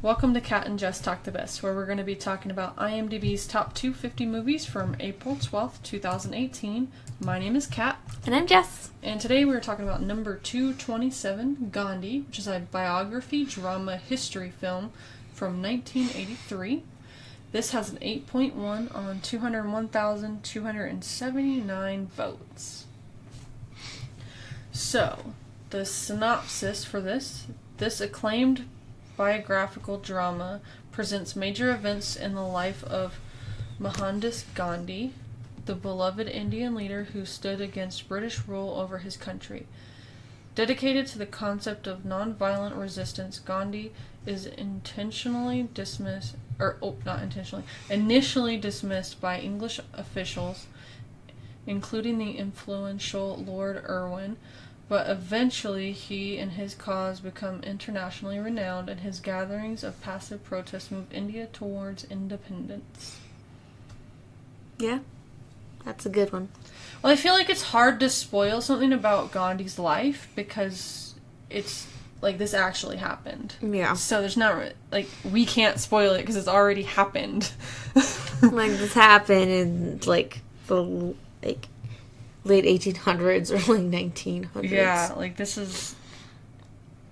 Welcome to Cat and Jess Talk the Best, where we're going to be talking about IMDb's top 250 movies from April 12th, 2018. My name is Kat. And I'm Jess. And today we're talking about number 227, Gandhi, which is a biography drama history film from 1983. This has an 8.1 on 201,279 votes. So, the synopsis for this acclaimed biographical drama presents major events in the life of Mohandas Gandhi, the beloved Indian leader who stood against British rule over his country. Dedicated to the concept of nonviolent resistance, Gandhi is initially dismissed by English officials, including the influential Lord Irwin, but eventually he and his cause become internationally renowned, and his gatherings of passive protest move India towards independence. Yeah, that's a good one. Well, I feel like it's hard to spoil something about Gandhi's life because it's like this actually happened. Yeah. So there's not we can't spoil it because it's already happened. This happened in the late 1800s, early 1900s. Yeah, this is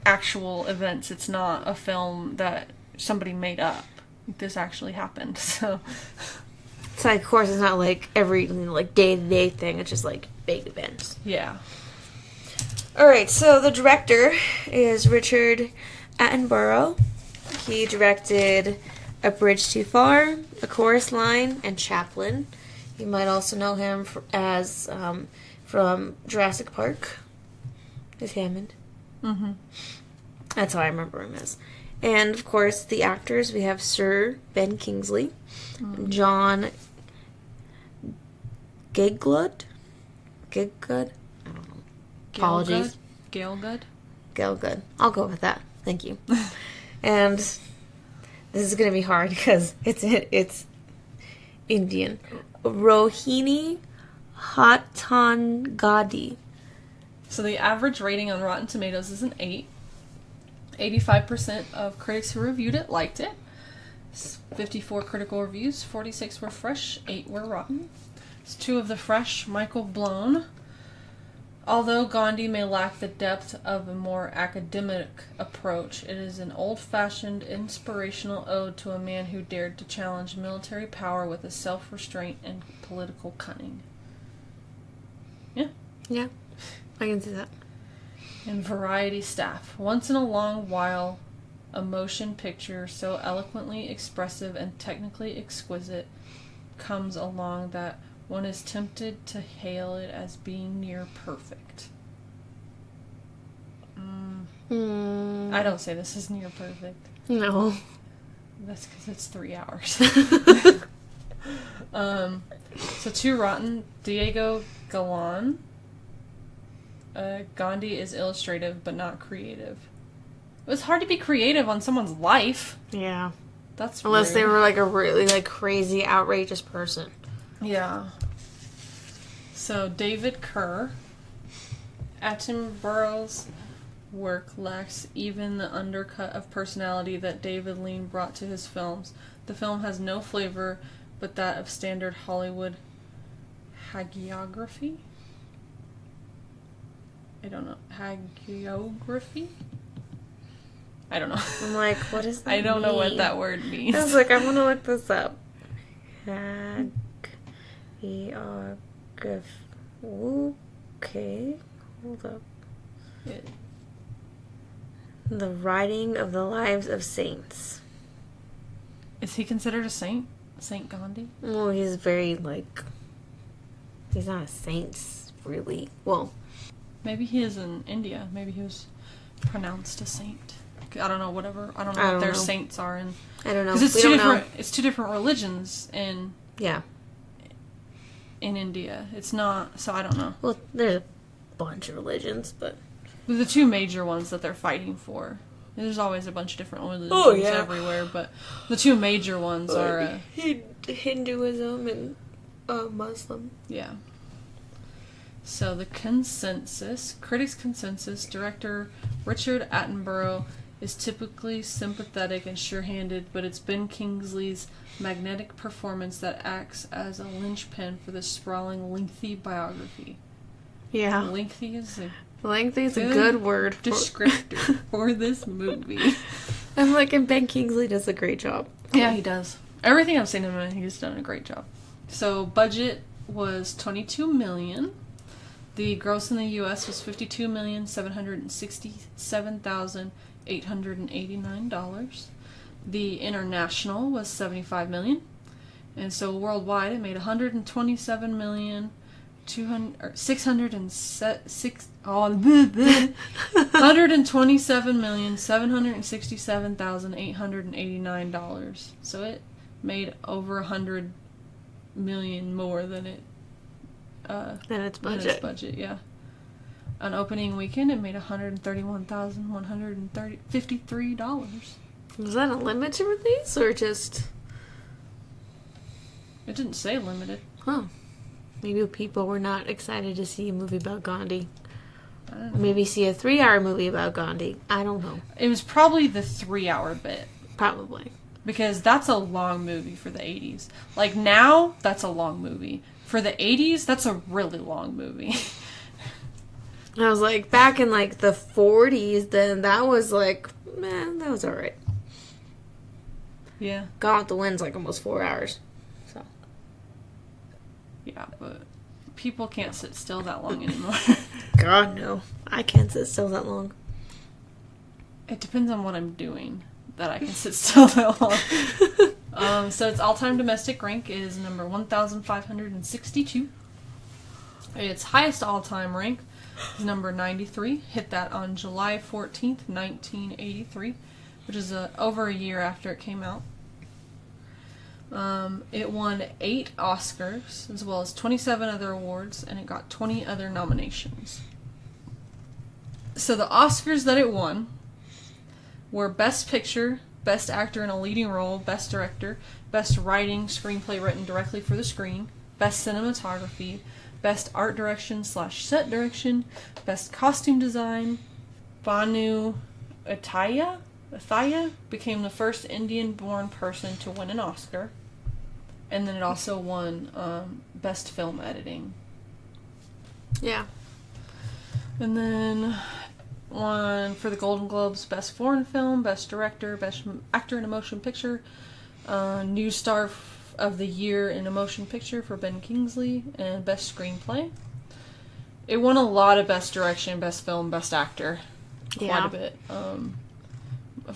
actual events. It's not a film that somebody made up. This actually happened, so... So, of course, it's not every, day-to-day thing. It's just, big events. Yeah. Alright, so the director is Richard Attenborough. He directed A Bridge Too Far, A Chorus Line, and Chaplin. You might also know him as from Jurassic Park. Is Hammond. Mm-hmm. That's how I remember him as. And, of course, the actors, we have Sir Ben Kingsley, John Gielgud? I don't know. Apologies. Gielgud. I'll go with that. Thank you. And this is going to be hard because it's Indian. Rohini Hattangadi. So the average rating on Rotten Tomatoes is an 8. 85% of critics who reviewed it liked it. 54 critical reviews, 46 were fresh, 8 were rotten. It's 2 of the fresh, Michael Blown. Although Gandhi may lack the depth of a more academic approach, it is an old-fashioned, inspirational ode to a man who dared to challenge military power with a self-restraint and political cunning. Yeah. Yeah, I can see that. And Variety staff. Once in a long while, a motion picture so eloquently expressive and technically exquisite comes along that one is tempted to hail it as being near perfect. I don't say this is near perfect. No. That's because it's 3 hours. So 2 rotten. Diego Galan. Gandhi is illustrative but not creative. It was hard to be creative on someone's life. Yeah. That's unless rude. they were a really crazy, outrageous person. Yeah. So David Kerr. Attenborough's work lacks even the undercut of personality that David Lean brought to his films. The film has no flavor but that of standard Hollywood hagiography. I don't know. Hagiography? I don't know. I'm what does that I don't mean? know what that word means. I was I'm going to look this up. Hagiography. Okay. Hold up. The writing of the lives of saints. Is he considered a saint? Saint Gandhi? Well, he's very, he's not a saint, really. Well... Maybe he is in India. Maybe he was pronounced a saint. I don't know. Whatever. I don't know what their saints are in. I don't know. Because it's two different religions in India. It's not. So I don't know. Well, there's a bunch of religions, but the 2 major ones that they're fighting for. There's always a bunch of different religions everywhere, but the 2 major ones are Hinduism and Muslim. Yeah. So the consensus, critics' consensus, director Richard Attenborough is typically sympathetic and sure-handed, but it's Ben Kingsley's magnetic performance that acts as a linchpin for the sprawling, lengthy biography. Yeah. Lengthy is a good word. Descriptor for this movie. I'm like, and Ben Kingsley does a great job. Yeah, he does. Everything I've seen him in, he's done a great job. So, budget was $22 million. The gross in the U.S. was $52,767,889. The international was $75 million. And so, worldwide, it made $127,767,889. So it made over $100 million more than its budget. Yeah. On opening weekend, it made $131,153. Was that a limited release or just? It didn't say limited. Huh. Maybe people were not excited to see a movie about Gandhi. I don't know. Maybe see a 3-hour movie about Gandhi. I don't know. It was probably the 3-hour bit. Probably. Because that's a long movie for the 80s. Like, now, that's a long movie. For the 80s, that's a really long movie. I was like, back in, like, the 40s, then that was, like, man, that was alright. Yeah. Gone with the Wind's, like, almost 4 hours. So. Yeah, but people can't sit still that long anymore. God, no. I can't sit still that long. It depends on what I'm doing that I can sit still that long. So its all-time domestic rank is number 1,562. Its highest all-time rank is number 93. Hit that on July 14th, 1983, which is over a year after it came out. It won 8 Oscars, as well as 27 other awards, and it got 20 other nominations. So the Oscars that it won were Best Picture, Best Actor in a Leading Role, Best Director, Best Writing, Screenplay written directly for the screen, Best Cinematography, Best Art Direction / Set Direction, Best Costume Design. Banu Athaya became the first Indian-born person to win an Oscar. And then it also won Best Film Editing. Yeah. And then won for the Golden Globes Best Foreign Film, Best Director, Best Actor in a Motion Picture, New Star of the Year in a Motion Picture for Ben Kingsley, and Best Screenplay. It won a lot of Best Direction, Best Film, Best Actor. Quite a bit.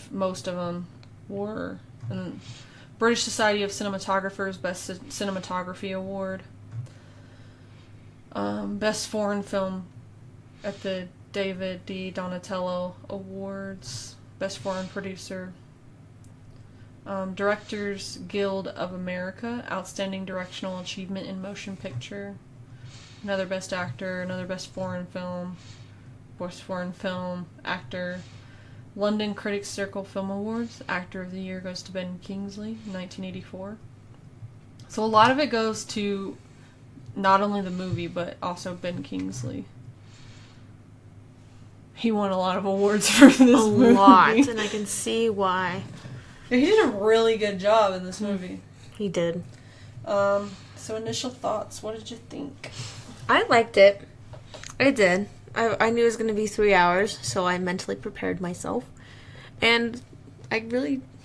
Most of them were. And British Society of Cinematographers Best Cinematography Award. Best Foreign Film at the David D. Donatello Awards. Best Foreign Producer. Directors Guild of America, Outstanding Directional Achievement in Motion Picture. Another Best Actor, another Best Foreign Film. Best Foreign Film, Actor. London Critics Circle Film Awards, Actor of the Year goes to Ben Kingsley, 1984. So a lot of it goes to not only the movie, but also Ben Kingsley. He won a lot of awards for this movie. A lot, and I can see why. He did a really good job in this movie. He did. So initial thoughts, what did you think? I liked it. I did. I knew it was going to be 3 hours, so I mentally prepared myself. And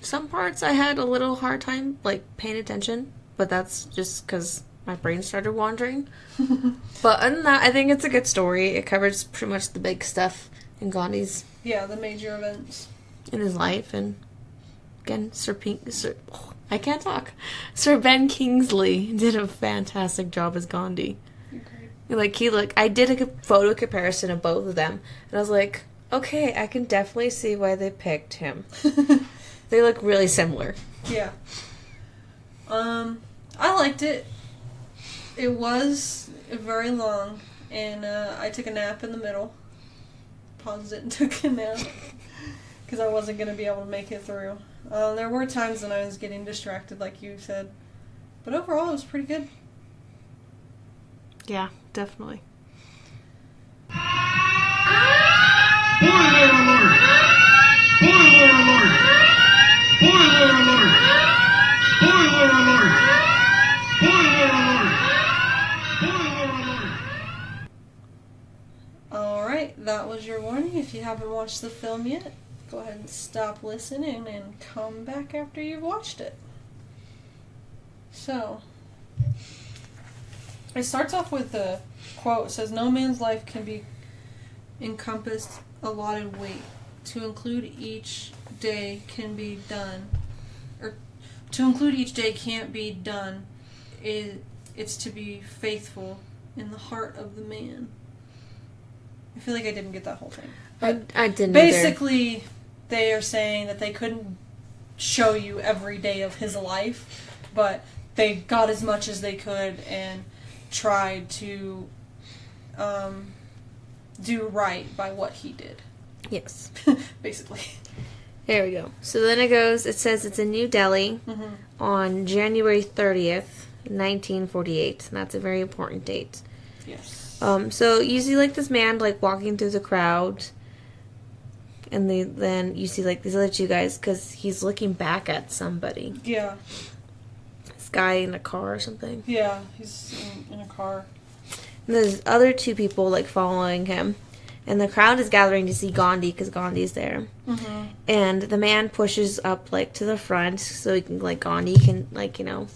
some parts I had a little hard time, like, paying attention. But that's just because my brain started wandering. But other than that, I think it's a good story. It covers pretty much the big stuff in Gandhi's... Yeah, the major events. In his life. And, again, Sir Ben Kingsley did a fantastic job as Gandhi. I did a photo comparison of both of them, and I was like, okay, I can definitely see why they picked him. They look really similar. Yeah. I liked it. It was very long, and I took a nap in the middle. Paused it and took a nap, because I wasn't going to be able to make it through. There were times when I was getting distracted, like you said, but overall it was pretty good. Yeah, definitely. Spoiler alert! Spoiler haven't watched the film yet, go ahead and stop listening and come back after you've watched it. So, it starts off with the quote. It says, "No man's life can be encompassed allotted weight. To include each day can be done, or to include each day can't be done. It's to be faithful in the heart of the man." I feel like I didn't get that whole thing. I didn't Basically, either. they are saying that they couldn't show you every day of his life, but they got as much as they could and tried to do right by what he did. Yes. Basically. There we go. So then it says it's in New Delhi on January 30th, 1948. And that's a very important date. Yes. So you see, like, this man, like, walking through the crowd. And then you see, like, these other two guys, because he's looking back at somebody. Yeah. This guy in a car or something. Yeah, he's in a car. And there's other two people, like, following him. And the crowd is gathering to see Gandhi, because Gandhi's there. Mm-hmm. And the man pushes up, like, to the front, so he can, like, Gandhi can, like, you know.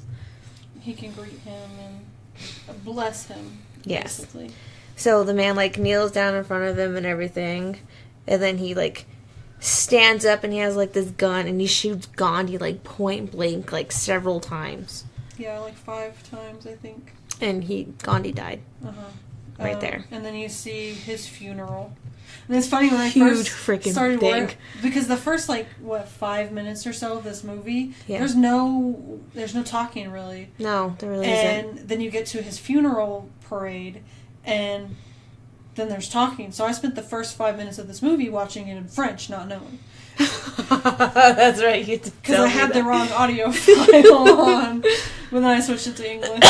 He can greet him and bless him. Yes. Basically. So the man, like, kneels down in front of him and everything. And then he, like, stands up and he has, like, this gun. And he shoots Gandhi, like, point blank, like, several times. Yeah, like 5 times, I think. And Gandhi died. Uh-huh. Right there. And then you see his funeral. And it's funny when I Huge first freaking started thing. because the first, like, 5 minutes or so of this movie, yeah. there's no talking, really. No, there really isn't. isn't. Then you get to his funeral parade, and then there's talking. So I spent the first 5 minutes of this movie watching it in French, not knowing. That's right. Because I had the wrong audio file on, but then I switched it to English.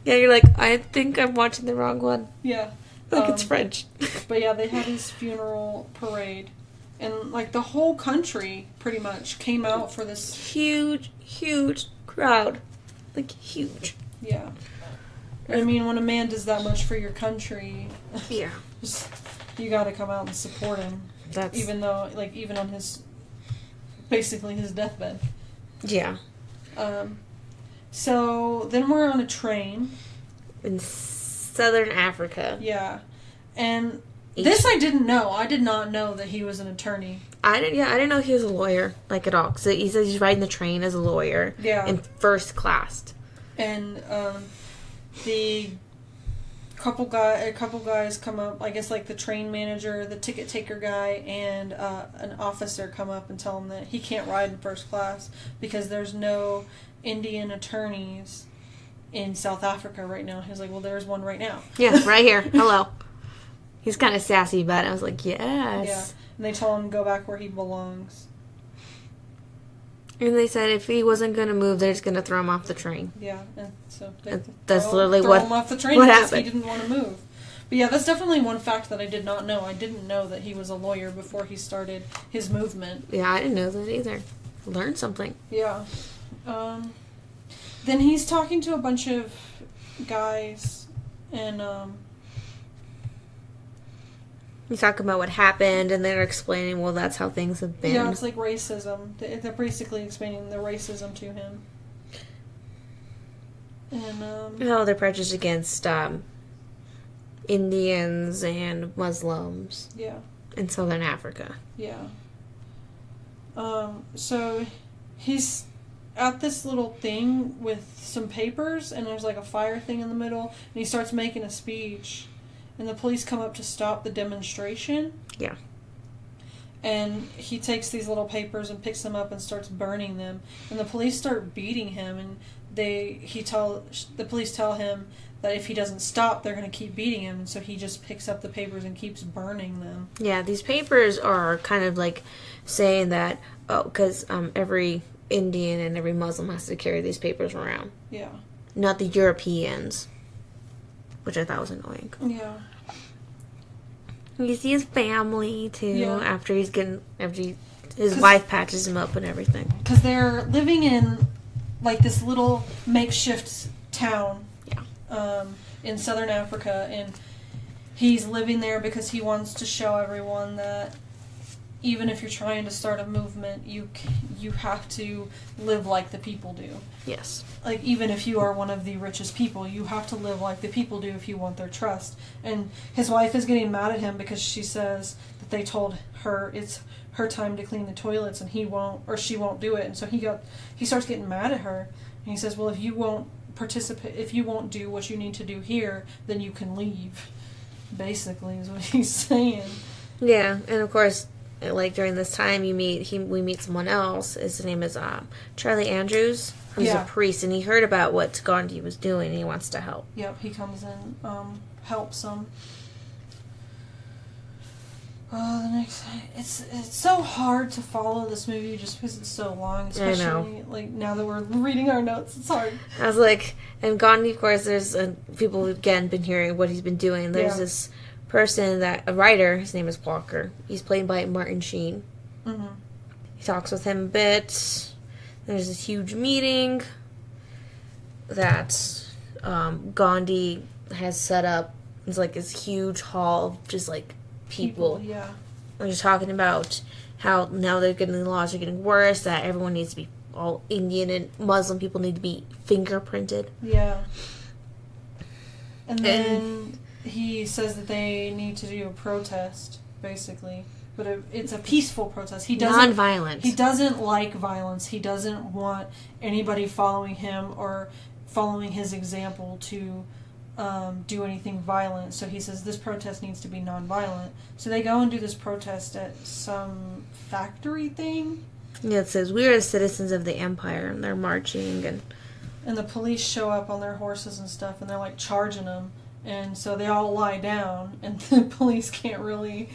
Yeah, you're like, I think I'm watching the wrong one. Yeah. Like, it's French. But yeah, they had his funeral parade. And, like, the whole country, pretty much, came out for this... Huge crowd. Like, huge. Yeah. I mean, when a man does that much for your country... Yeah. You gotta come out and support him. That's... Even though, like, even on his... Basically his deathbed. Yeah. So, then we're on a train. In Southern Africa. Yeah. And this I didn't know. I did not know that he was an attorney. I didn't know he was a lawyer, like, at all. So he says he's riding the train as a lawyer. Yeah. In first class. And, a couple guys come up, I guess, like the train manager, the ticket taker guy, and an officer come up and tell him that he can't ride in first class because there's no Indian attorneys in South Africa right now. He's like, well, there's one right now. Yeah, right here. Hello. He's kind of sassy about it. I was like, yes. Yeah. And they told him to go back where he belongs. And they said if he wasn't going to move, they're just going to throw him off the train. Yeah. And so that's literally throw what him off the train what because happened. he didn't want to move. But yeah, that's definitely one fact that I did not know. I didn't know that he was a lawyer before he started his movement. Yeah, I didn't know that either. Learned something. Yeah. Then he's talking to a bunch of guys, and he's talking about what happened, and they're explaining, well, that's how things have been. Yeah, it's like racism. They're basically explaining the racism to him. And they're prejudiced against Indians and Muslims. Yeah. In Southern Africa. Yeah. So he's at this little thing with some papers, and there's like a fire thing in the middle, and he starts making a speech, and the police come up to stop the demonstration. Yeah. And he takes these little papers and picks them up and starts burning them, and the police start beating him, and the police tell him that if he doesn't stop, they're going to keep beating him, and so he just picks up the papers and keeps burning them. Yeah, these papers are kind of like saying that, because every Indian and every Muslim has to carry these papers around. Yeah. Not the Europeans, which I thought was annoying. Yeah. You see his family, too, Yeah. after his wife patches him up and everything. Because they're living in, like, this little makeshift town. Yeah. In southern Africa, and he's living there because he wants to show everyone that even if you're trying to start a movement, you have to live like the people do. Yes. Like, even if you are one of the richest people, you have to live like the people do if you want their trust. And his wife is getting mad at him because she says that they told her it's her time to clean the toilets and he won't, or she won't do it. And so he starts getting mad at her. And he says, well, if you won't participate, if you won't do what you need to do here, then you can leave. Basically, is what he's saying. Yeah, and of course, like during this time, we meet someone else. His name is Charlie Andrews, who's a priest, and he heard about what Gandhi was doing, and he wants to help. Yep, he comes in, helps him. The next, it's so hard to follow this movie just because it's so long, especially like now that we're reading our notes. It's hard. I was like, and Gandhi, of course, there's people who've again been hearing what he's been doing. There's this person a writer. His name is Walker. He's played by Martin Sheen. Mm-hmm. He talks with him a bit. There's this huge meeting that Gandhi has set up. It's like this huge hall of just like people. Yeah. We're just talking about how now the laws are getting worse, that everyone needs to be all Indian and Muslim people need to be fingerprinted. Yeah. And then he says that they need to do a protest, basically. But it's a peaceful protest. Non-violent. He doesn't like violence. He doesn't want anybody following him or following his example to do anything violent. So he says this protest needs to be non-violent. So they go and do this protest at some factory thing. Yeah, it says, we are the citizens of the empire, and they're marching. And the police show up on their horses and stuff, and they're like charging them. And so they all lie down, and the police can't really...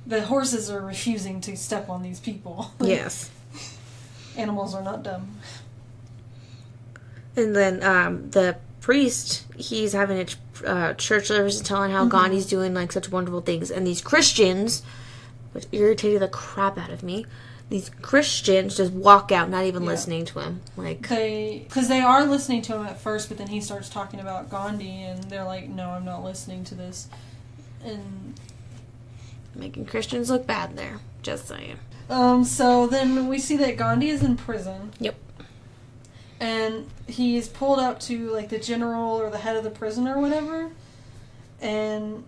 The horses are refusing to step on these people. Yes. Animals are not dumb. And then the priest, he's having a church service telling how Gandhi's doing like such wonderful things. And these Christians, which irritated the crap out of me, these Christians just walk out, not even listening to him. Because they are listening to him at first, but then he starts talking about Gandhi, and they're like, no, I'm not listening to this. And... making Christians look bad there. Just saying. So then we see that Gandhi is in prison. Yep. And he's pulled up to, like, the general or the head of the prison or whatever. And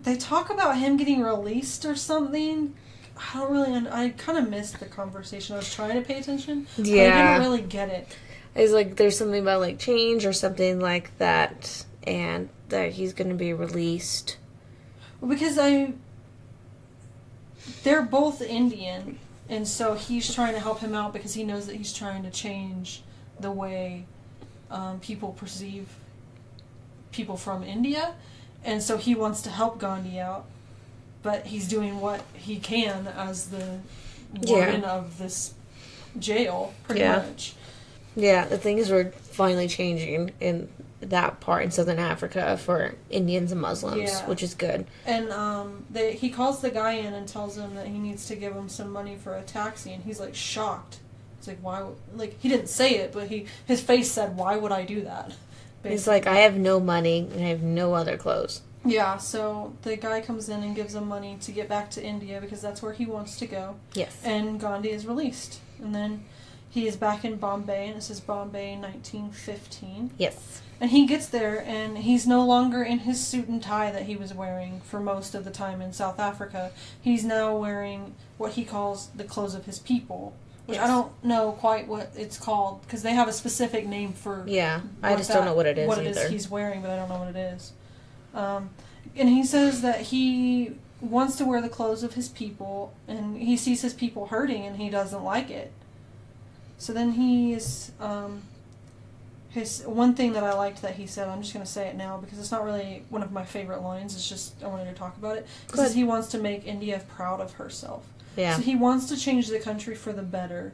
they talk about him getting released or something. I don't really... I kind of missed the conversation. I was trying to pay attention. Yeah. But I didn't really get it. It's like there's something about, like, change or something like that. And that he's going to be released. Well, because they're both Indian, and so he's trying to help him out because he knows that he's trying to change the way people perceive people from India, and so he wants to help Gandhi out, but he's doing what he can as the warden of this jail, pretty much. Yeah, the things were finally changing in that part in Southern Africa for Indians and Muslims, which is good. And he calls the guy in and tells him that he needs to give him some money for a taxi, and he's like shocked. He's like, why? Like, he didn't say it, but his face said, "Why would I do that?" Basically. He's like, I have no money and I have no other clothes. Yeah, so the guy comes in and gives him money to get back to India because that's where he wants to go. Yes. And Gandhi is released, and then he is back in Bombay, and this is Bombay 1915. Yes. And he gets there, and he's no longer in his suit and tie that he was wearing for most of the time in South Africa. He's now wearing what he calls the clothes of his people, which I don't know quite what it's called, because they have a specific name for... Yeah, I just don't know what it is What it is he's wearing, but I don't know what it is. And he says that he wants to wear the clothes of his people, and he sees his people hurting, and he doesn't like it. So then he's... one thing that I liked that he said, I'm just going to say it now because it's not really one of my favorite lines, it's just I wanted to talk about it. Because he wants to make India proud of herself. Yeah. So he wants to change the country for the better.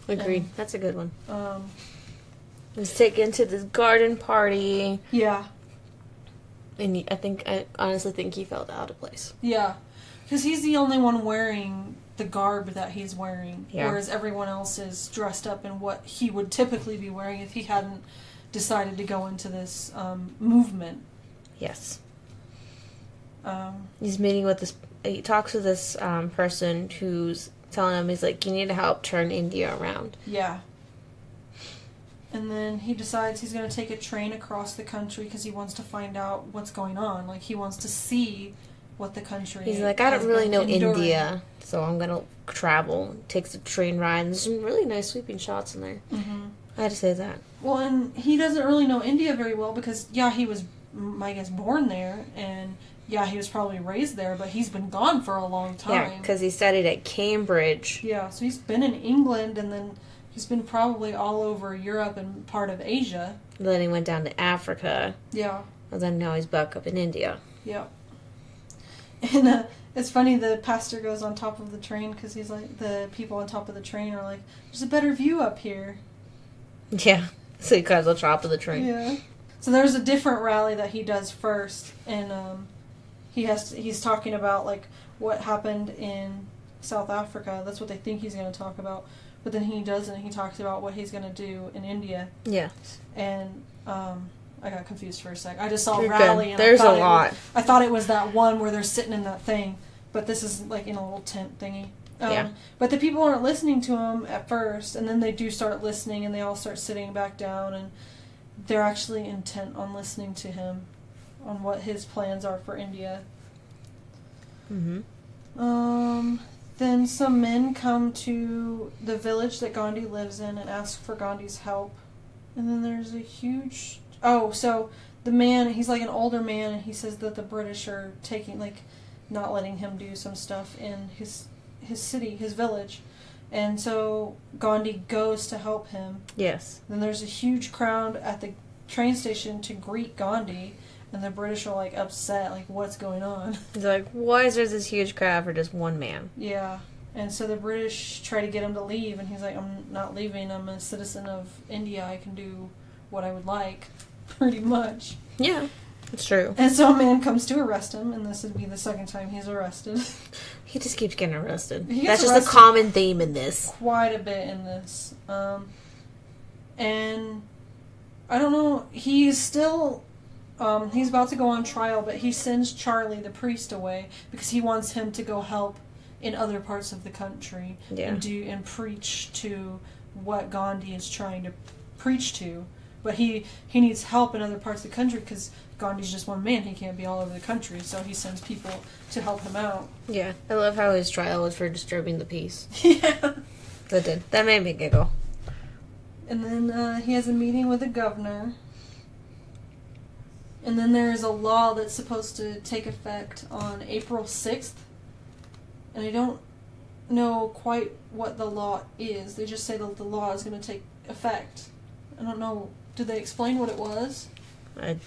Agreed. That's a good one. He's taken to this garden party. Yeah. And I honestly think he felt out of place. Yeah. Because he's the only one wearing the garb that he's wearing, whereas everyone else is dressed up in what he would typically be wearing if he hadn't decided to go into this movement. Yes. He's meeting with this. He talks to this person who's telling him, he's like, you need to help turn India around. Yeah. And then he decides he's going to take a train across the country because he wants to find out what's going on. Like, he wants to see what the country He's like, I don't really know India, so I'm going to travel. Takes a train ride, and there's some really nice sweeping shots in there. Mm-hmm. I had to say that. Well, and he doesn't really know India very well because, yeah, he was, I guess, born there, and, yeah, he was probably raised there, but he's been gone for a long time. Yeah, because he studied at Cambridge. Yeah, so he's been in England, and then he's been probably all over Europe and part of Asia. Then he went down to Africa. Yeah. And then now he's back up in India. Yeah. And it's funny, the pastor goes on top of the train because he's like, the people on top of the train are like, there's a better view up here. Yeah. So he climbs on top of the train. Yeah. So there's a different rally that he does first, and he's talking about like what happened in South Africa. That's what they think he's going to talk about. But then he doesn't. He talks about what he's going to do in India. Yeah. And I got confused for a sec. I just saw You're rally. Good. And there's a lot. I thought it was that one where they're sitting in that thing. But this is like in a little tent thingy. Yeah. But the people aren't listening to him at first. And then they do start listening. And they all start sitting back down. And they're actually intent on listening to him. On what his plans are for India. Mm-hmm. Then some men come to the village that Gandhi lives in and ask for Gandhi's help. And then there's a huge... Oh, so the man, he's like an older man, and he says that the British are taking, like, not letting him do some stuff in his city, his village. And so Gandhi goes to help him. Yes. Then there's a huge crowd at the train station to greet Gandhi. And the British are, like, upset, like, what's going on? He's like, why is there this huge crowd for just one man? Yeah. And so the British try to get him to leave, and he's like, I'm not leaving. I'm a citizen of India. I can do what I would like, pretty much. Yeah, it's true. And so a man comes to arrest him, and this would be the second time he's arrested. He just keeps getting arrested. That's just a common theme in this. Quite a bit in this. And I don't know, he's still... he's about to go on trial, but he sends Charlie, the priest, away because he wants him to go help in other parts of the country and preach to what Gandhi is trying to preach to. But he needs help in other parts of the country because Gandhi's just one man. He can't be all over the country, so he sends people to help him out. Yeah, I love how his trial was for disturbing the peace. Yeah. That made me giggle. And then he has a meeting with the governor. And then there is a law that's supposed to take effect on April 6th. And I don't know quite what the law is. They just say that the law is going to take effect. I don't know. Did they explain what it was? I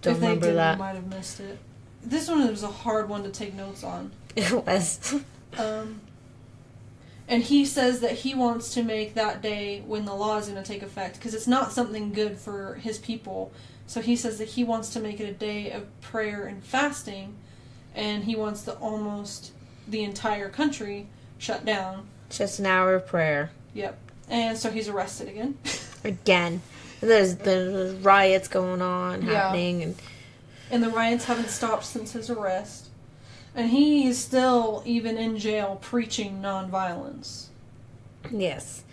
don't remember that. If they did, I might have missed it. This one was a hard one to take notes on. It was. And he says that he wants to make that day when the law is going to take effect, because it's not something good for his people. So he says that he wants to make it a day of prayer and fasting, and he wants almost the entire country shut down. Just an hour of prayer. Yep. And so he's arrested again. Again. There's riots going on, happening. And the riots haven't stopped since his arrest. And he is still, even in jail, preaching nonviolence. Yes.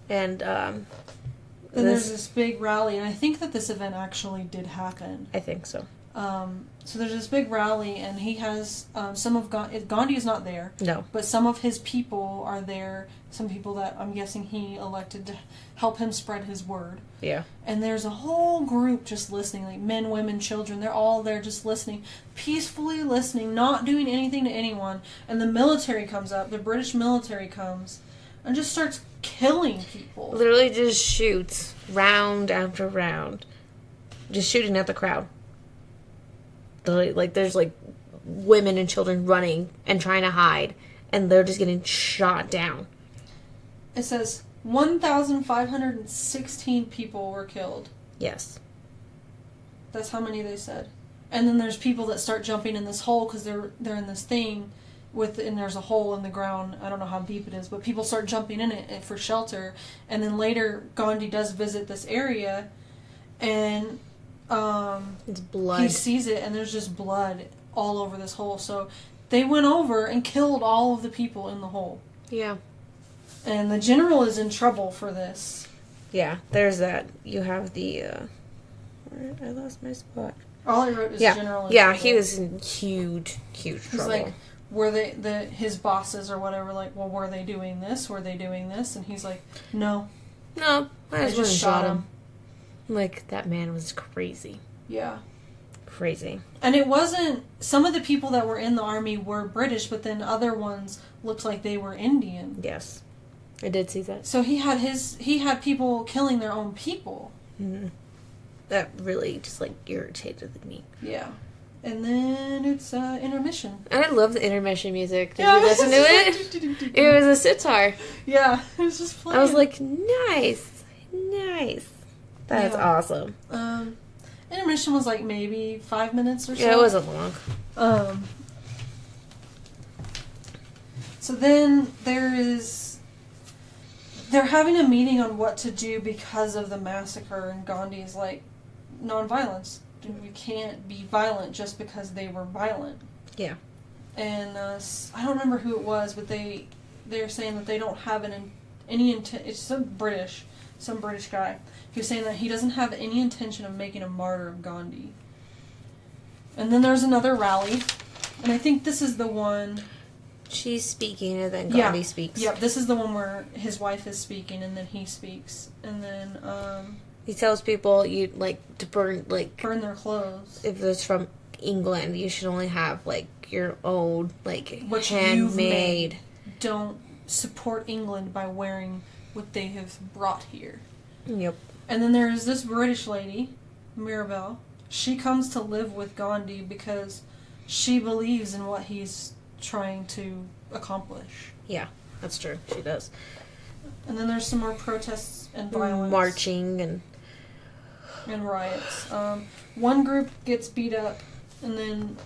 And, then there's this big rally, and I think that this event actually did happen. I think so. So there's this big rally, and he has some of Gandhi is not there. No. But some of his people are there. Some people that I'm guessing he elected to help him spread his word. Yeah. And there's a whole group just listening, like men, women, children. They're all there just listening, peacefully listening, not doing anything to anyone. And the military comes up, the British military comes, and just starts killing people. Literally just shoots round after round. Just shooting at the crowd. Like, there's, like, women and children running and trying to hide, and they're just getting shot down. It says 1,516 people were killed. Yes. That's how many they said. And then there's people that start jumping in this hole because they're in this thing and there's a hole in the ground. I don't know how deep it is, but people start jumping in it for shelter. And then later, Gandhi does visit this area, and it's blood. He sees it, and there's just blood all over this hole. So they went over and killed all of the people in the hole. Yeah. And the general is in trouble for this. Yeah, there's that. You have the, I lost my spot. All I wrote is general. Yeah, he was in huge trouble. He's like, were they, his bosses or whatever, like, well, were they doing this? Were they doing this? And he's like, no. No, I just shot him. Like, that man was crazy. Yeah. Crazy. And it wasn't, some of the people that were in the army were British, but then other ones looked like they were Indian. Yes. I did see that. So he had people killing their own people. Mm-hmm. That really just, like, irritated me. Yeah. And then it's intermission. And I love the intermission music. Did you listen to it? It was a sitar. Yeah, it was just playing. I was like, nice. That's awesome. Intermission was like maybe 5 minutes or so. Yeah, it wasn't long. So then they're having a meeting on what to do because of the massacre, and Gandhi's like, nonviolence. We can't be violent just because they were violent. Yeah. And I don't remember who it was, but they're saying that they don't have any intent. It's some British guy. He was saying that he doesn't have any intention of making a martyr of Gandhi. And then there's another rally, and I think this is the one. She's speaking, and then Gandhi speaks. Yep, this is the one where his wife is speaking, and then he speaks, and then he tells people you to burn their clothes. If it's from England, you should only have your own what handmade. Don't support England by wearing what they have brought here. Yep. And then there's this British lady, Mirabelle. She comes to live with Gandhi because she believes in what he's trying to accomplish. Yeah, that's true. She does. And then there's some more protests and violence. Marching and riots. One group gets beat up, and then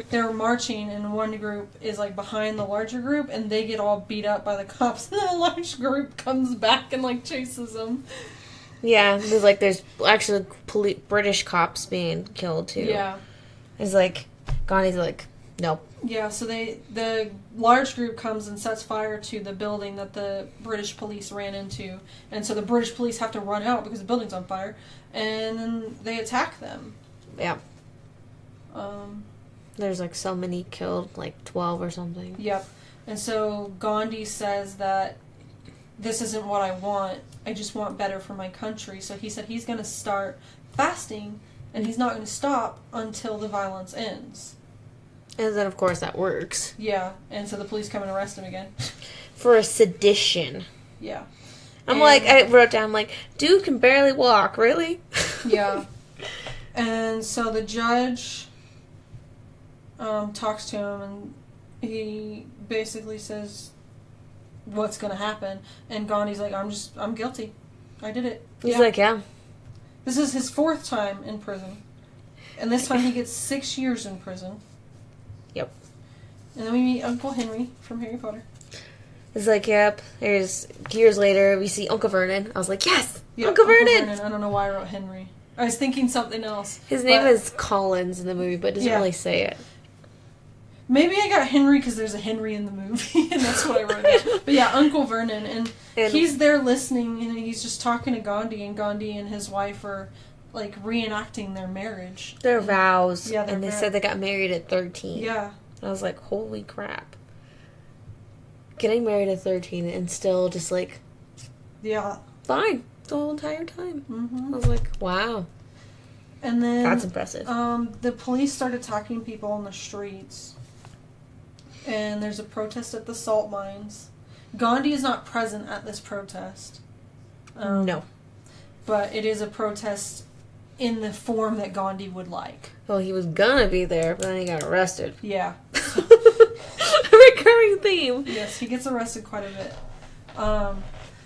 they're marching, and one group is behind the larger group, and they get all beat up by the cops, and the large group comes back and chases them. Yeah, there's actually British cops being killed too. Yeah. It's Gandhi's nope. Yeah, so the large group comes and sets fire to the building that the British police ran into, and so the British police have to run out because the building's on fire, and then they attack them. Yeah. There's so many killed, 12 or something. Yep. And so Gandhi says that this isn't what I want. I just want better for my country. So he said he's going to start fasting, and he's not going to stop until the violence ends. And then, of course, that works. Yeah, and so the police come and arrest him again. For a sedition. Yeah. I wrote down, dude can barely walk, really? Yeah. And so the judge talks to him, and he basically says what's going to happen. And Gandhi's like, I'm guilty. I did it. He's yeah. This is his 4th time in prison. And this time he gets 6 years in prison. Yep. And then we meet Uncle Henry from Harry Potter. It's yep. There's years later, we see Uncle Vernon. I was yes! Yep, Uncle Vernon! I don't know why I wrote Henry. I was thinking something else. His name is Collins in the movie, but it doesn't really say it. Maybe I got Henry because there's a Henry in the movie, and that's what I wrote down. But yeah, Uncle Vernon, and he's there listening, and he's just talking to Gandhi, and Gandhi and his wife are reenacting their marriage. Their vows. Yeah, and they said they got married at 13. Yeah. I was holy crap. Getting married at 13 and still just yeah. Fine. The whole entire time. Mm-hmm. I was wow. And then... That's impressive. The police started attacking people on the streets. And there's a protest at the salt mines. Gandhi is not present at this protest. No. But it is a protest in the form that Gandhi would like. Well, he was gonna be there, but then he got arrested. Yeah. A recurring theme. Yes, he gets arrested quite a bit.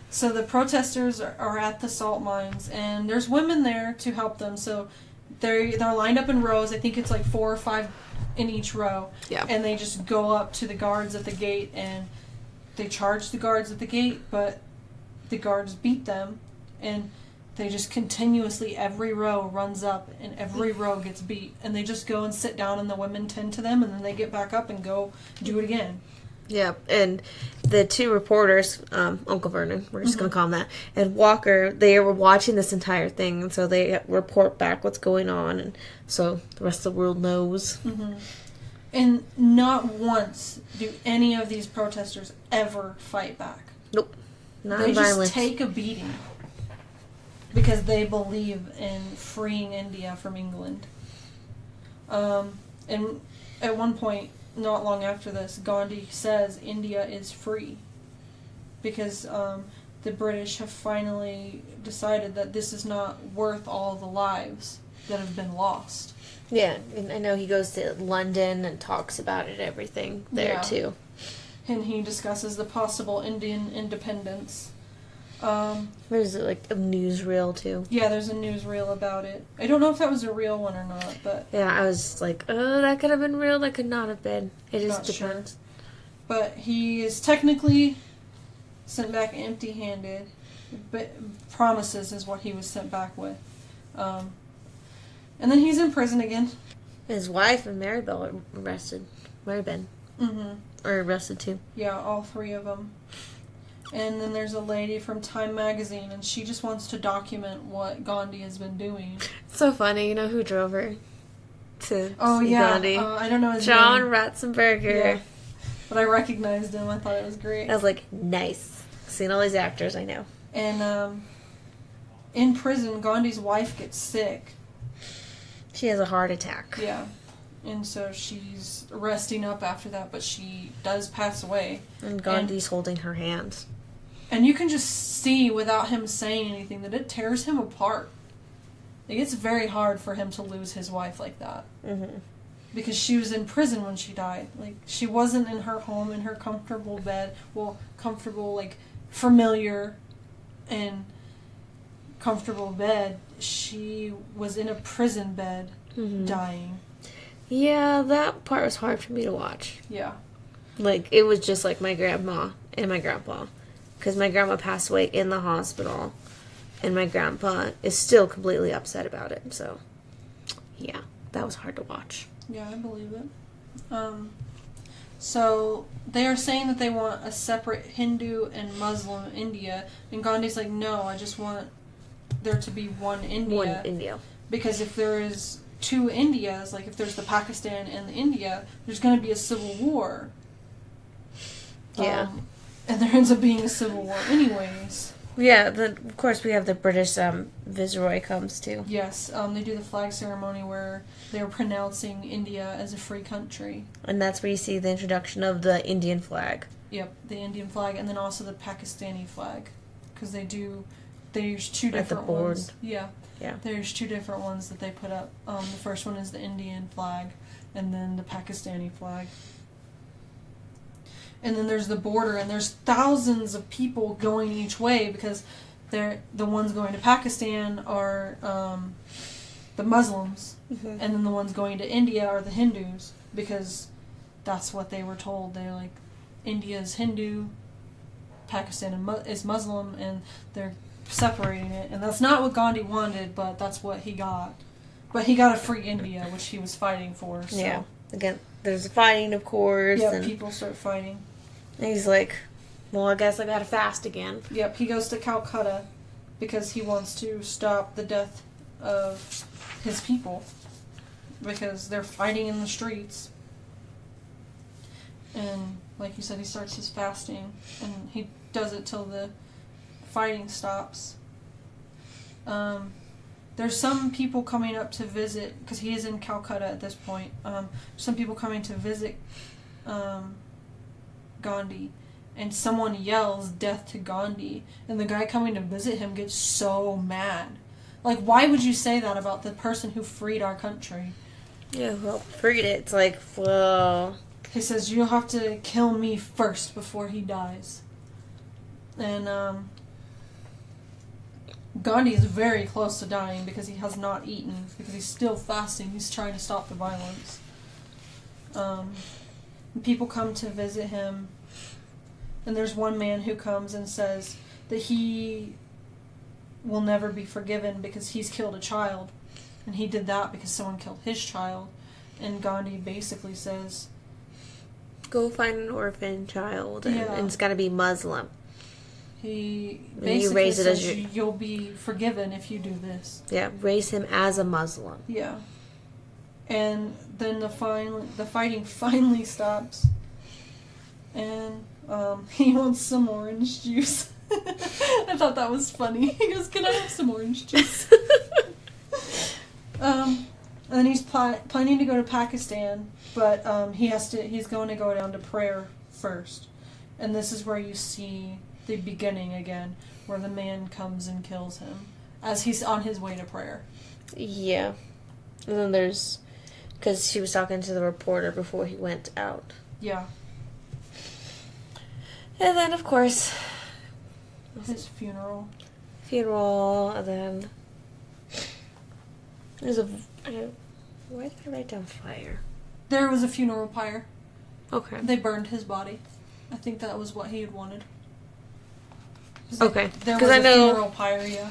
So the protesters are at the salt mines, and there's women there to help them. So they're lined up in rows. I think it's 4 or 5 in each row. Yeah. And they just go up to the guards at the gate, and they charge the guards at the gate, but the guards beat them. And they just continuously, every row runs up and every row gets beat. And they just go and sit down and the women tend to them and then they get back up and go do it again. Yeah, and the two reporters, Uncle Vernon, we're just going to call him that, and Walker, they were watching this entire thing, and so they report back what's going on, and so the rest of the world knows. Mm-hmm. And not once do any of these protesters ever fight back. Nope. Not They violence. just take a beating because they believe in freeing India from England. And at one point, not long after this, Gandhi says India is free because the British have finally decided that this is not worth all the lives that have been lost. Yeah, and I know he goes to London and talks about it, everything there too. And he discusses the possible Indian independence. There's like a newsreel too. Yeah, there's a newsreel about it. I don't know if that was a real one or not, but yeah, I was like, oh, that could have been real. That could not have been. It just depends. Sure. But he is technically sent back empty-handed. But promises is what he was sent back with. And then he's in prison again. His wife and Marybelle are arrested. Marybelle. Mm-hmm. Are arrested too. Yeah, all three of them. And then there's a lady from Time magazine, and she just wants to document what Gandhi has been doing. It's so funny. You know who drove her to see Gandhi? I don't know his John name. Ratzenberger. Yeah. But I recognized him. I thought it was great. I was like, nice. Seeing all these actors I know. And in prison, Gandhi's wife gets sick. She has a heart attack. Yeah. And so she's resting up after that, but she does pass away. And Gandhi's holding her hand. And you can just see, without him saying anything, that it tears him apart. Like, it's very hard for him to lose his wife like that. Mm-hmm. Because she was in prison when she died. Like, she wasn't in her home, in her comfortable bed. Well, comfortable, like, familiar and comfortable bed. She was in a prison bed, dying. Yeah, that part was hard for me to watch. Yeah. Like, it was just like my grandma and my grandpa. Because my grandma passed away in the hospital. And my grandpa is still completely upset about it. So, yeah, that was hard to watch. Yeah, I believe it. So, they are saying that they want a separate Hindu and Muslim India. And Gandhi's like, no, I just want there to be one India. One India. Because if there is two Indias, like if there's the Pakistan and the India, there's going to be a civil war. Yeah. And there ends up being a civil war anyways. Yeah, of course we have the British Viceroy comes too. Yes, they do the flag ceremony where they're pronouncing India as a free country. And that's where you see the introduction of the Indian flag. Yep, the Indian flag, and then also the Pakistani flag. Because there's two different ones. Yeah. There's two different ones that they put up. The first one is the Indian flag, and then the Pakistani flag. And then there's the border, and there's thousands of people going each way because the ones going to Pakistan are the Muslims, and then the ones going to India are the Hindus because that's what they were told. They're like, India is Hindu, Pakistan is Muslim, and they're separating it. And that's not what Gandhi wanted, but that's what he got. But he got a free India, which he was fighting for. So. Yeah. Again, there's fighting, of course. Yeah, and people start fighting. And he's like, well, I guess I gotta fast again. Yep, he goes to Calcutta because he wants to stop the death of his people because they're fighting in the streets. And like you said, he starts his fasting, and he does it till the fighting stops. There's some people coming up to visit, because he is in Calcutta at this point. Some people coming to visit Gandhi, and someone yells death to Gandhi, and the guy coming to visit him gets so mad. Like, why would you say that about the person who freed our country? Yeah, well, freed it. It's like, well... He says, you'll have to kill me first before he dies. And, Gandhi is very close to dying because he has not eaten, because he's still fasting. He's trying to stop the violence. People come to visit him, and there's one man who comes and says that he will never be forgiven because he's killed a child. And he did that because someone killed his child. And Gandhi basically says, go find an orphan child, and it's got to be Muslim. He basically says you'll be forgiven if you do this. Yeah, raise him as a Muslim. Yeah. And then the fighting finally stops. And he wants some orange juice. I thought that was funny. He goes, can I have some orange juice? And then he's planning to go to Pakistan, but he's going to go down to prayer first. And this is where you see the beginning again, where the man comes and kills him as he's on his way to prayer. Yeah. And then there's... because she was talking to the reporter before he went out. Yeah. And then, of course... his funeral. And then... there's a... why did I write down fire? There was a funeral pyre. Okay. They burned his body. I think that was what he had wanted. Okay. There was a funeral pyre, yeah.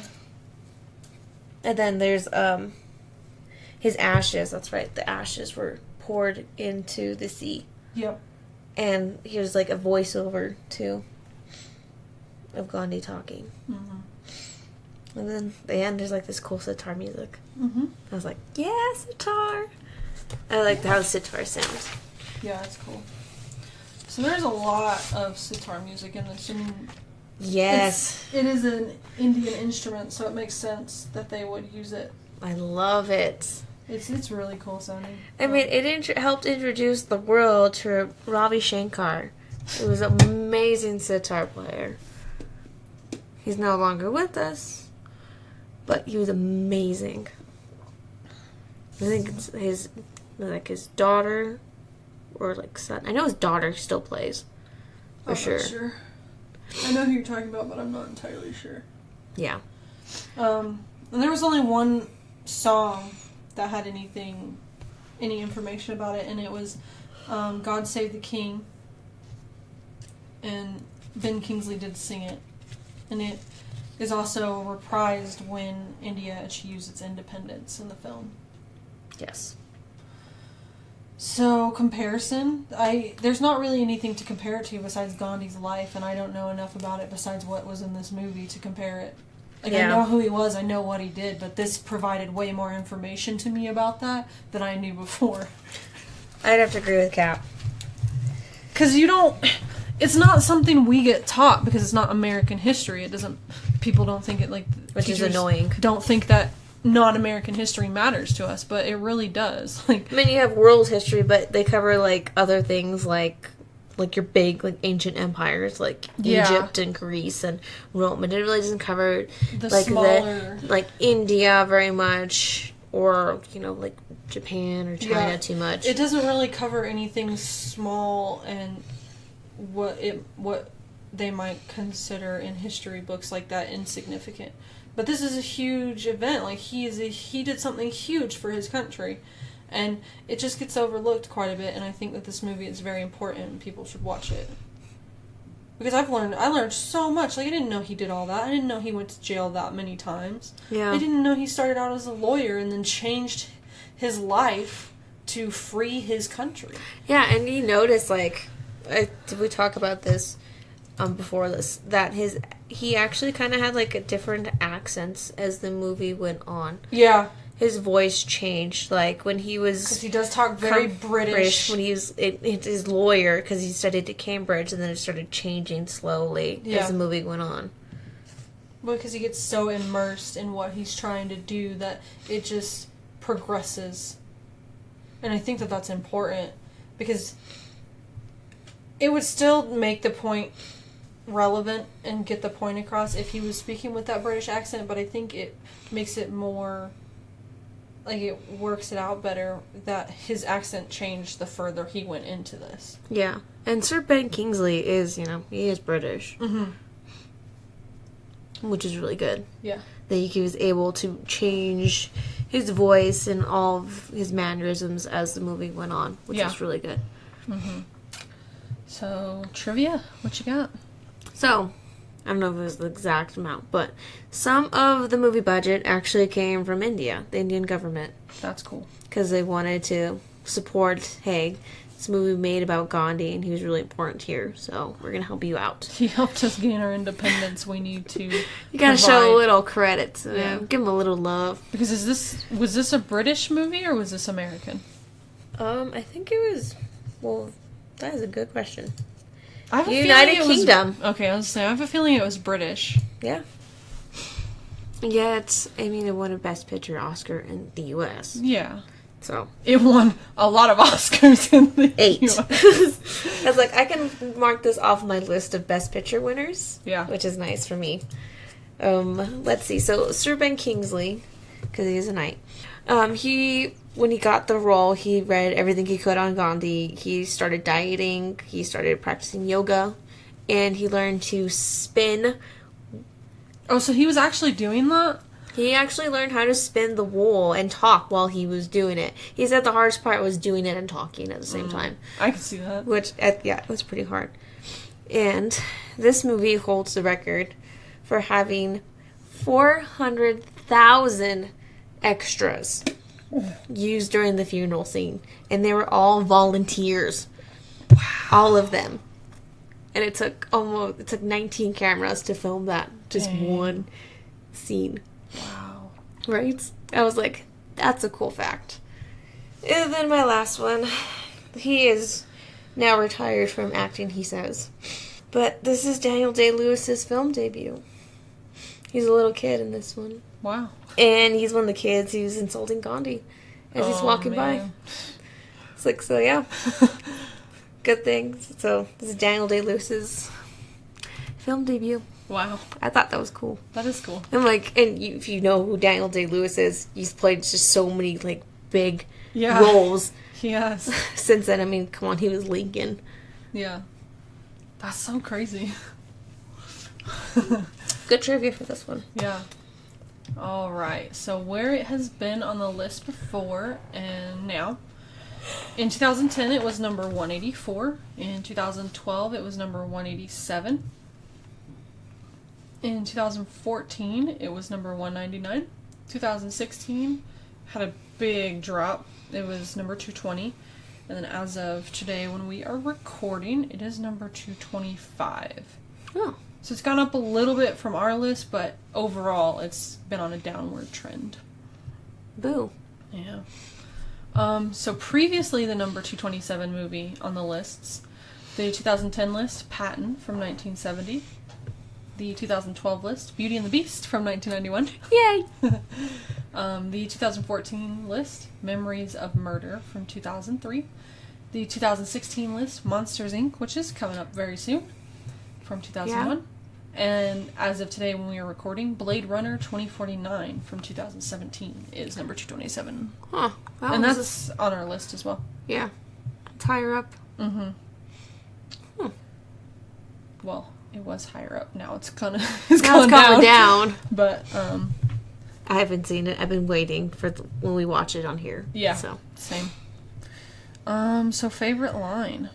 And then there's his ashes. That's right. The ashes were poured into the sea. Yep. And here's like a voiceover too of Gandhi talking. Mm-hmm. And then at the end there's like this cool sitar music. Mm-hmm. I was like, yeah, sitar. I like how the sitar sounds. Yeah, it's cool. So there's a lot of sitar music in this. I mean, yes. It is an Indian instrument, so it makes sense that they would use it. I love it. It's really cool sounding. I mean, it helped introduce the world to Ravi Shankar. He was an amazing sitar player. He's no longer with us, but he was amazing. I think it's his daughter or like son. I know his daughter still plays. For sure. I'm not sure. I know who you're talking about, but I'm not entirely sure. Yeah. And there was only one song that had any information about it, and it was God Save the King, and Ben Kingsley did sing it, and it is also reprised when India achieves its independence in the film. Yes. So, comparison, there's not really anything to compare it to besides Gandhi's life, and I don't know enough about it besides what was in this movie to compare it. Like, yeah. I know who he was, I know what he did, but this provided way more information to me about that than I knew before. I'd have to agree with Cap. Because it's not something we get taught because it's not American history. People don't think it, like, which is annoying. Don't think that non-American history matters to us, but it really does. Like, I mean, you have world history, but they cover, like, other things, like your big, like, ancient empires, like Egypt and Greece and Rome, and it really doesn't cover like India very much, or like Japan or China too much. It doesn't really cover anything small and what they might consider in history books like that insignificant. But this is a huge event. Like, he did something huge for his country. And it just gets overlooked quite a bit, and I think that this movie is very important and people should watch it. Because I learned so much. Like, I didn't know he did all that. I didn't know he went to jail that many times. Yeah. I didn't know he started out as a lawyer and then changed his life to free his country. Yeah, and you notice, like, did we talk about this before this, that he actually kind of had, like, a different accents as the movie went on. Yeah. His voice changed, like, when he was... because he does talk very British. When he was his lawyer, because he studied at Cambridge, and then it started changing slowly as the movie went on. Well, because he gets so immersed in what he's trying to do that it just progresses. And I think that that's important, because it would still make the point relevant and get the point across if he was speaking with that British accent, but I think it makes it more... like, it works it out better that his accent changed the further he went into this. Yeah. And Sir Ben Kingsley is, he is British. Mm-hmm. Which is really good. Yeah. That he was able to change his voice and all of his mannerisms as the movie went on, which is really good. Mm-hmm. So, trivia, what you got? So, I don't know if it was the exact amount, but some of the movie budget actually came from India, the Indian government. That's cool. Because they wanted to support, hey, this movie made about Gandhi, and he was really important here, so we're going to help you out. He helped us gain our independence. We need to You got to show a little credit to him. Give him a little love. Because was this a British movie, or was this American? I think it was, well, that is a good question. I have a United feeling Kingdom. Okay, I was saying, I have a feeling it was British. Yeah. Yeah, it won a Best Picture Oscar in the U.S. Yeah. So. It won a lot of Oscars in the 8. US. I was like, I can mark this off my list of Best Picture winners. Yeah. Which is nice for me. Let's see. So, Sir Ben Kingsley, because he is a knight, when he got the role, he read everything he could on Gandhi. He started dieting. He started practicing yoga. And he learned to spin. Oh, so he was actually doing that? He actually learned how to spin the wool and talk while he was doing it. He said the hardest part was doing it and talking at the same time. I can see that. Which, it was pretty hard. And this movie holds the record for having 400,000 extras used during the funeral scene. And they were all volunteers. Wow. All of them. And it took 19 cameras to film that. Just one scene. Wow. Right? I was like, that's a cool fact. And then my last one. He is now retired from acting, he says. But this is Daniel Day-Lewis's film debut. He's a little kid in this one. Wow. And he's one of the kids who's insulting Gandhi as he's walking by. It's like, so yeah. Good things. So, this is Daniel Day-Lewis's film debut. Wow. I thought that was cool. That is cool. I'm like, if you know who Daniel Day-Lewis is, he's played just so many, like, big roles. Yes. Since then, I mean, come on, he was Lincoln. Yeah. That's so crazy. Good trivia for this one. Yeah. All right. So where it has been on the list before and now. In 2010, it was number 184. In 2012, it was number 187. In 2014, it was number 199. 2016 had a big drop. It was number 220. And then as of today, when we are recording, it is number 225. Oh. So it's gone up a little bit from our list, but overall, it's been on a downward trend. Boo. Yeah. So previously, the number 227 movie on the lists, the 2010 list, Patton from 1970. The 2012 list, Beauty and the Beast from 1991. Yay! The 2014 list, Memories of Murder from 2003. The 2016 list, Monsters, Inc., which is coming up very soon, from 2001. Yeah. And as of today when we are recording, Blade Runner 2049 from 2017 is number 227. Huh. And that's on our list as well. Yeah. It's higher up. Mm-hmm. Well, it was higher up. Now it's kind of it's going down. But I haven't seen it. I've been waiting for when we watch it on here. Yeah. So same. So favorite line.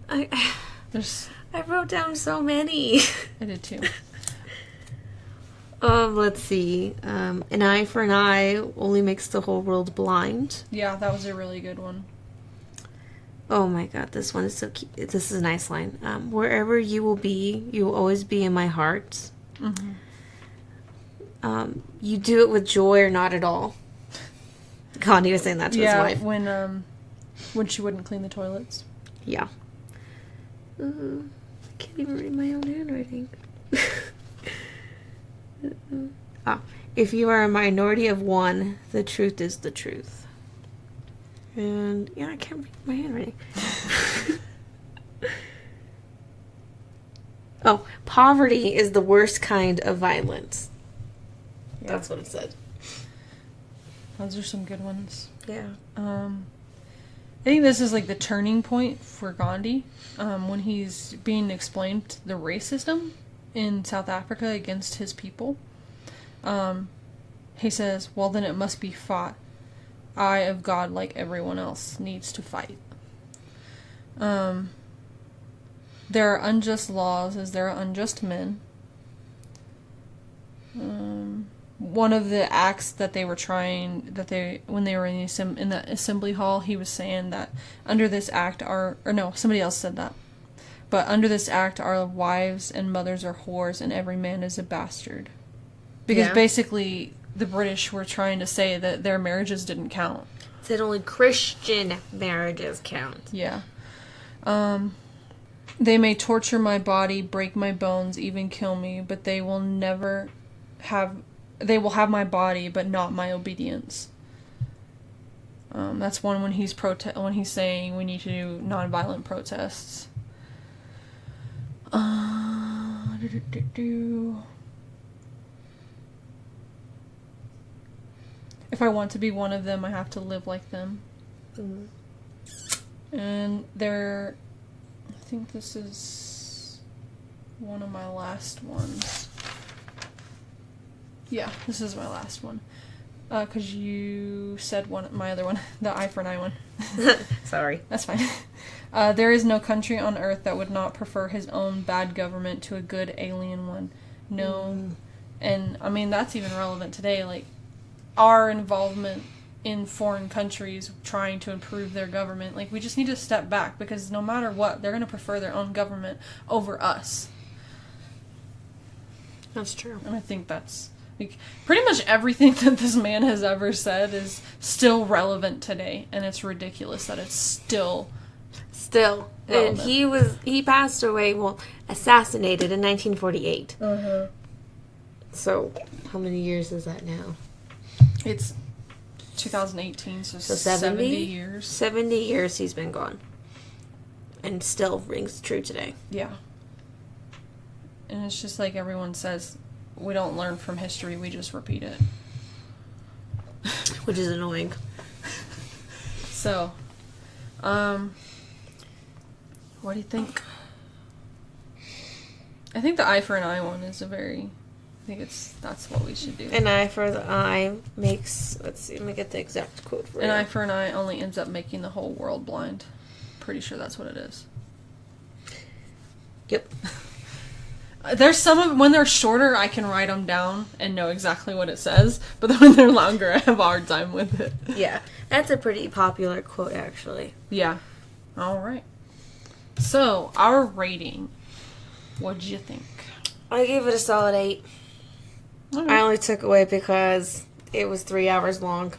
I wrote down so many. I did too. Let's see. An eye for an eye only makes the whole world blind. Yeah, that was a really good one. Oh my god, this one is so cute. This is a nice line. Wherever you will be, you will always be in my heart. Mm-hmm. You do it with joy or not at all. Gandhi was saying that to his wife. when she wouldn't clean the toilets. Yeah. I can't even read my own handwriting. If you are a minority of one, the truth is the truth. And, yeah, I can't read my handwriting. Poverty is the worst kind of violence. Yeah. That's what it said. Those are some good ones. Yeah. I think this is like the turning point for Gandhi when he's being explained the racism in South Africa against his people. He says, well, then it must be fought. I of God, like everyone else, needs to fight. There are unjust laws as there are unjust men. One of the acts that they were when they were in the assembly hall, he was saying that under this act somebody else said that. But under this act, our wives and mothers are whores, and every man is a bastard. Because basically, the British were trying to say that their marriages didn't count. Said only Christian marriages count. Yeah. They may torture my body, break my bones, even kill me, but they will have my body, but not my obedience. That's one when he's saying we need to do nonviolent protests. If I want to be one of them, I have to live like them. Mm. And I think this is one of my last ones. Yeah, this is my last one. Because you said my other one, the eye for an eye one. Sorry. That's fine. There is no country on earth that would not prefer his own bad government to a good alien one. No. Mm. And, I mean, that's even relevant today. Like, our involvement in foreign countries trying to improve their government. Like, we just need to step back because no matter what, they're going to prefer their own government over us. That's true. And I think that's... Like, pretty much everything that this man has ever said is still relevant today, and it's ridiculous that it's still relevant. And he passed away, assassinated in 1948. Uh-huh. So, how many years is that now? It's 2018, so 70 years. 70 years he's been gone. And still rings true today. Yeah. And it's just like everyone says... We don't learn from history, we just repeat it. Which is annoying. So, what do you think? I think the eye for an eye one is that's what we should do. An eye for the eye makes, let's see, let me get the exact quote for you. An eye for an eye only ends up making the whole world blind. Pretty sure that's what it is. Yep. There's some of when they're shorter, I can write them down and know exactly what it says. But then when they're longer, I have a hard time with it. Yeah, that's a pretty popular quote, actually. Yeah. All right. So, our rating. What'd you think? I gave it a solid 8. Okay. I only took away because it was 3 hours long.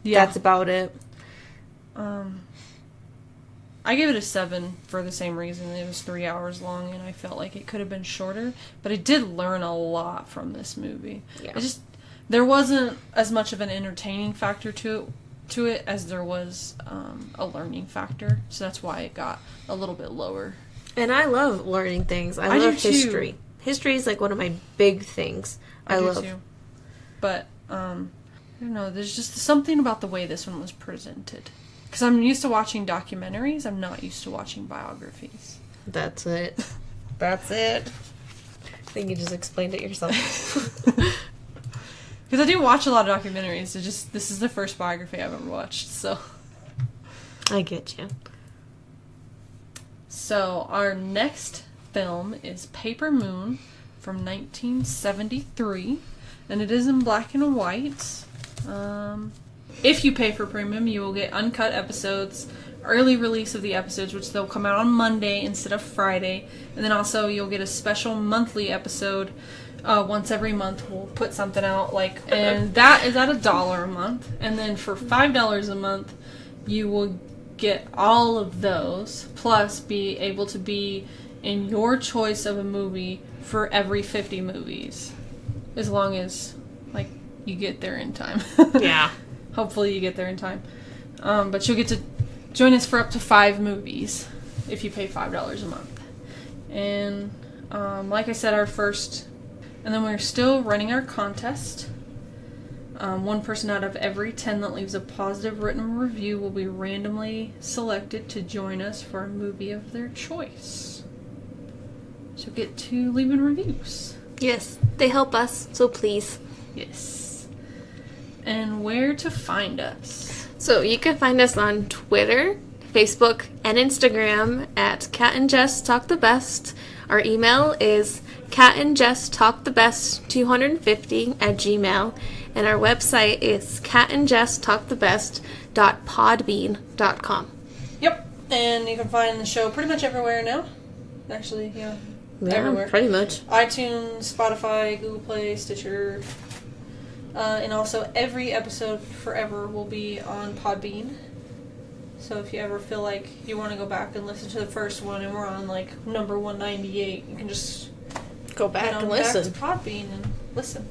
Yeah. That's about it. I gave it a 7 for the same reason. It was 3 hours long, and I felt like it could have been shorter. But I did learn a lot from this movie. Yeah. There wasn't as much of an entertaining factor to it as there was a learning factor. So that's why it got a little bit lower. And I love learning things. I love history. History is like one of my big things. I love too. But I don't know. There's just something about the way this one was presented. Because I'm used to watching documentaries. I'm not used to watching biographies. That's it. That's it. I think you just explained it yourself. Because I do watch a lot of documentaries. This is the first biography I've ever watched, so. I get you. So, our next film is Paper Moon from 1973. And it is in black and white. If you pay for premium, you will get uncut episodes, early release of the episodes, which they'll come out on Monday instead of Friday. And then also you'll get a special monthly episode once every month. We'll put something out, and that is at $1 a month. And then for $5 a month, you will get all of those, plus be able to be in your choice of a movie for every 50 movies. As long as, you get there in time. Yeah. Hopefully you get there in time. But you'll get to join us for up to 5 movies if you pay $5 a month. And like I said, our first... And then we're still running our contest. One person out of every 10 that leaves a positive written review will be randomly selected to join us for a movie of their choice. So get to leaving reviews. Yes, they help us, so please. Yes. And where to find us? So you can find us on Twitter, Facebook, and Instagram at Cat and Jess Talk the Best. Our email is catandjesstalkthebest250 and our website is catandjesstalkthebest.podbean.com. Yep. And you can find the show pretty much everywhere now. Actually, yeah. Everywhere. Pretty much. iTunes, Spotify, Google Play, Stitcher. And also every episode forever will be on Podbean. So if you ever feel like you want to go back and listen to the first one and we're on like number 198, you can just go back and listen. Back to Podbean and listen.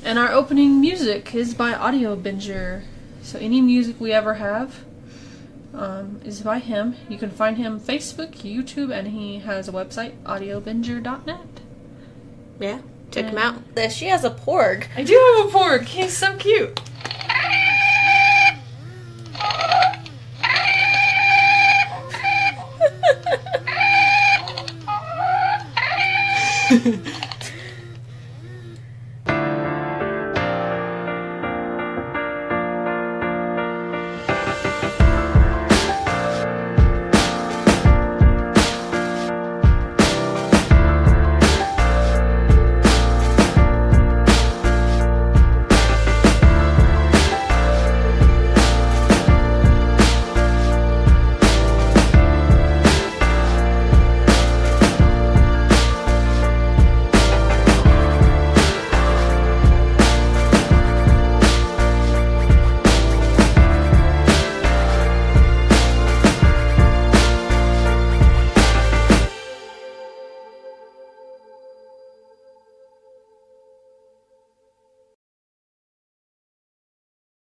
And our opening music is by Audio Binger. So any music we ever have is by him. You can find him Facebook, YouTube, and he has a website, audiobinger.net. Yeah, check him out. She has a porg. I do have a porg. He's so cute.